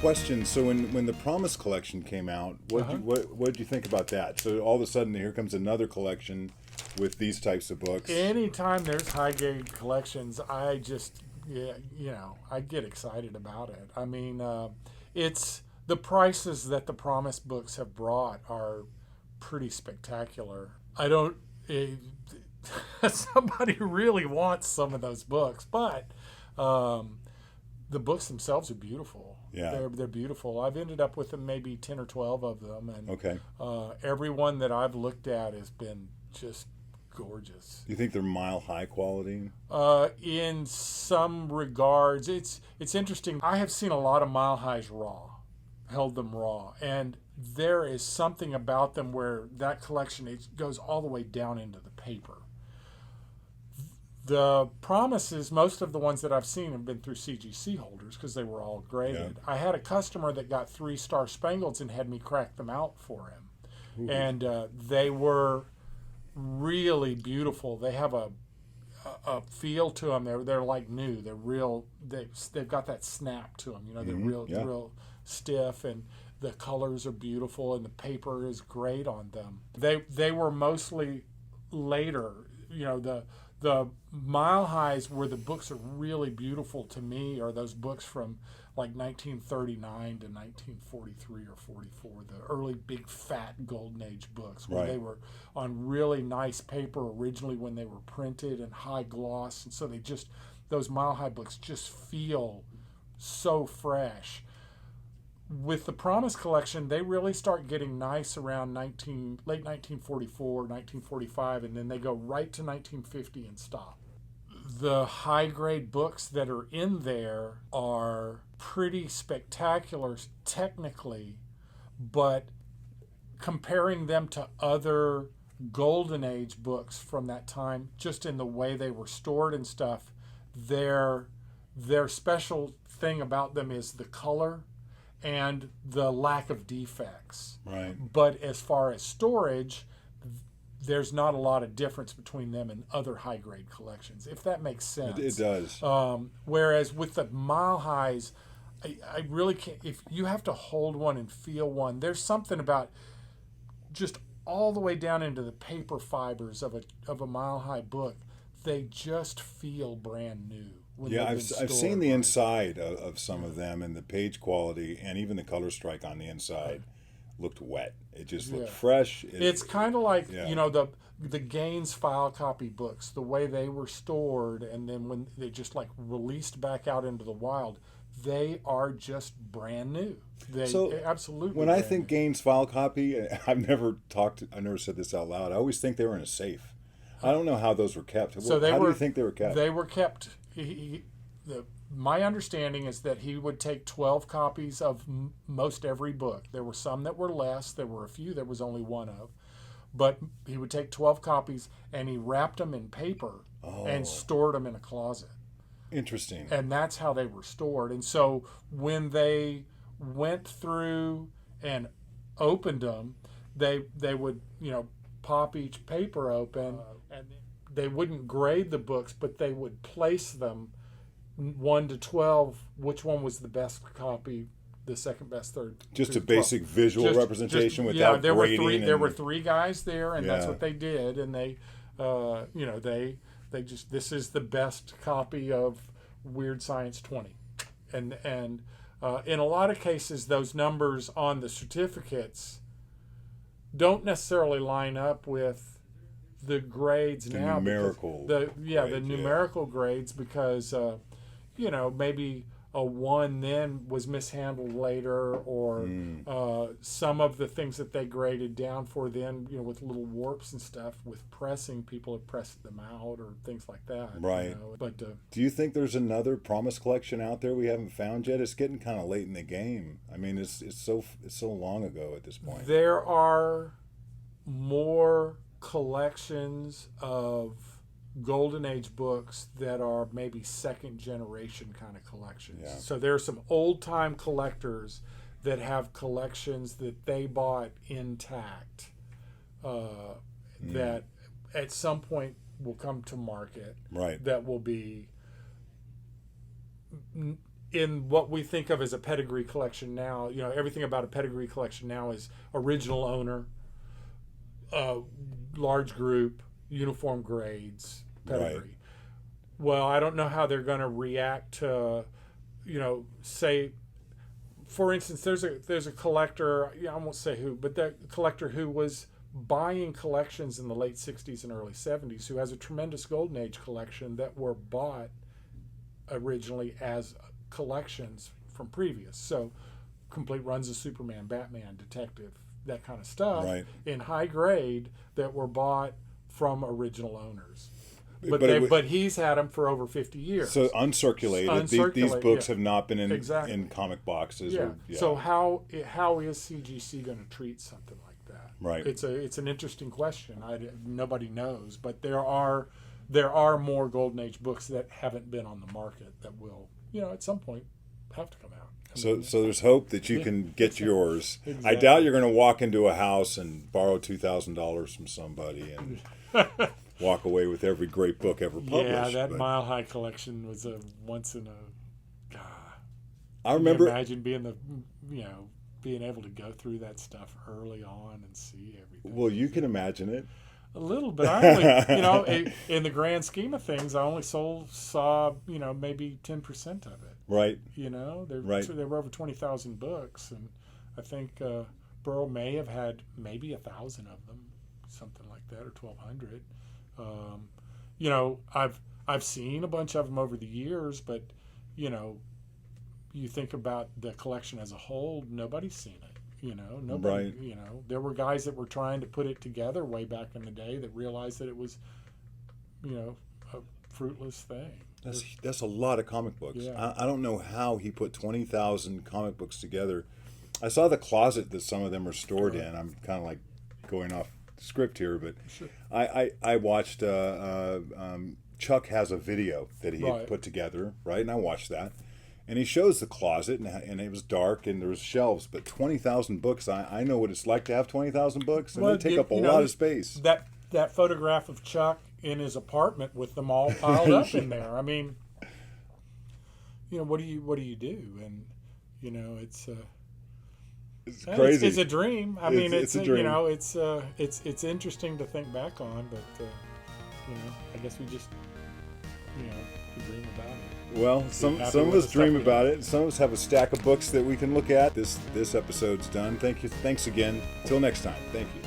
question. So when the Promise collection came out, what did you think about that? So all of a sudden here comes another collection with these types of books. Anytime there's high grade collections, I just I get excited about it. I mean, it's the prices that the Promise books have brought are pretty spectacular. I don't. Somebody really wants some of those books, but the books themselves are beautiful. Yeah, they're beautiful. I've ended up with maybe 10 or 12 of them, and okay. Every one that I've looked at has been just gorgeous. You think they're mile high quality? In some regards, it's interesting. I have seen a lot of Mile Highs raw, held them raw, and there is something about them where that collection, it goes all the way down into the paper. The Promises, most of the ones that I've seen have been through CGC holders because they were all graded. Yeah. I had a customer that got 3-star Spangleds and had me crack them out for him. Ooh. And they were really beautiful. They have a feel to them. They're like new. They're real. They've got that snap to them. You know, they're real stiff, and the colors are beautiful, and the paper is great on them. They were mostly later. You know, the Mile Highs where the books are really beautiful to me are those books from like 1939 to 1943 or 44, the early big fat Golden Age books where they were on really nice paper originally when they were printed and high gloss, and so those Mile High books just feel so fresh. With the Promise collection, they really start getting nice around late 1944, 1945, and then they go right to 1950 and stop. The high-grade books that are in there are pretty spectacular technically, but comparing them to other Golden Age books from that time, just in the way they were stored and stuff, their special thing about them is the color and the lack of defects. Right. But as far as storage, there's not a lot of difference between them and other high-grade collections, if that makes sense. It does. Whereas with the Mile Highs, I really can't. If you have to hold one and feel one, there's something about just all the way down into the paper fibers of a Mile High book. They just feel brand new. Yeah, I've seen the inside of some of them, and the page quality and even the color strike on the inside looked wet. It just looked fresh. It's kind of like the Gaines file copy books, the way they were stored, and then when they just like released back out into the wild, they are just brand new. Absolutely. When I think Gaines file copy, I've never said this out loud. I always think they were in a safe. I don't know how those were kept. How do you think they were kept? They were kept. My understanding is that he would take 12 copies of most every book. There were some that were less. There were a few there was only one of. But he would take 12 copies and he wrapped them in paper and stored them in a closet. Interesting. And that's how they were stored. And so when they went through and opened them, they would, pop each paper open, and they wouldn't grade the books, but they would place them 1 to 12, which one was the best copy, the second best, third. Just a basic visual representation without grading. There were 3 guys there, and that's what they did, and they just, this is the best copy of Weird Science 20. And in a lot of cases, those numbers on the certificates don't necessarily line up with the grades now. Numerical. The numerical grades, because maybe a 1 then was mishandled later, or some of the things that they graded down for then, with little warps and stuff, with pressing, people have pressed them out or things like that. Right. But do you think there's another Promise collection out there we haven't found yet? It's getting kind of late in the game. I mean, it's so long ago at this point. There are more collections of Golden Age books that are maybe second generation kind of collections. Yeah. So there are some old time collectors that have collections that they bought intact that at some point will come to market. Right. That will be in what we think of as a Pedigree collection now, everything about a Pedigree collection now is original owner, large group, uniform grades, Pedigree. Right. Well, I don't know how they're going to react to, say, for instance, there's a collector, I won't say who, but that collector who was buying collections in the late 60s and early 70s, who has a tremendous Golden Age collection that were bought originally as collections from previous. So complete runs of Superman, Batman, Detective, that kind of stuff, right, in high grade that were bought from original owners. But he's had them for over 50 years. So uncirculated. These books have not been in comic boxes. Yeah. So how is CGC going to treat something like that? Right. It's an interesting question. Nobody knows, but there are more Golden Age books that haven't been on the market that will, at some point have to come out. So there's hope that you can get yours. Exactly. I doubt you're going to walk into a house and borrow $2,000 from somebody and walk away with every great book ever published. Yeah, that Mile High collection was a once in a. God, I remember. Imagine being being able to go through that stuff early on and see everything. Well, you can imagine it. A little bit. I only, in the grand scheme of things, I only saw maybe 10% of it. Right. There were over 20,000 books, and I think Burrow may have had maybe 1,000 of them, something like that, or 1,200. I've seen a bunch of them over the years, but you think about the collection as a whole, nobody's seen it. Nobody. Right. There were guys that were trying to put it together way back in the day that realized that it was, a fruitless thing. That's a lot of comic books. Yeah. I don't know how he put 20,000 comic books together. I saw the closet that some of them are stored in. I'm kind of like going off script here, but Sure. I watched Chuck has a video that he Right. had put together, right? And I watched that. And he shows the closet, and it was dark, and there was shelves. But 20,000 books, I know what it's like to have 20,000 books, and they take up a lot of space. That photograph of Chuck in his apartment with them all piled up in there. I mean, what do you do? And it's crazy. It's a dream. I mean, it's a dream. It's interesting to think back on, but I guess we just we dream about it. Well, some of us dream about it. Some of us have a stack of books that we can look at. This episode's done. Thanks again. Till next time. Thank you.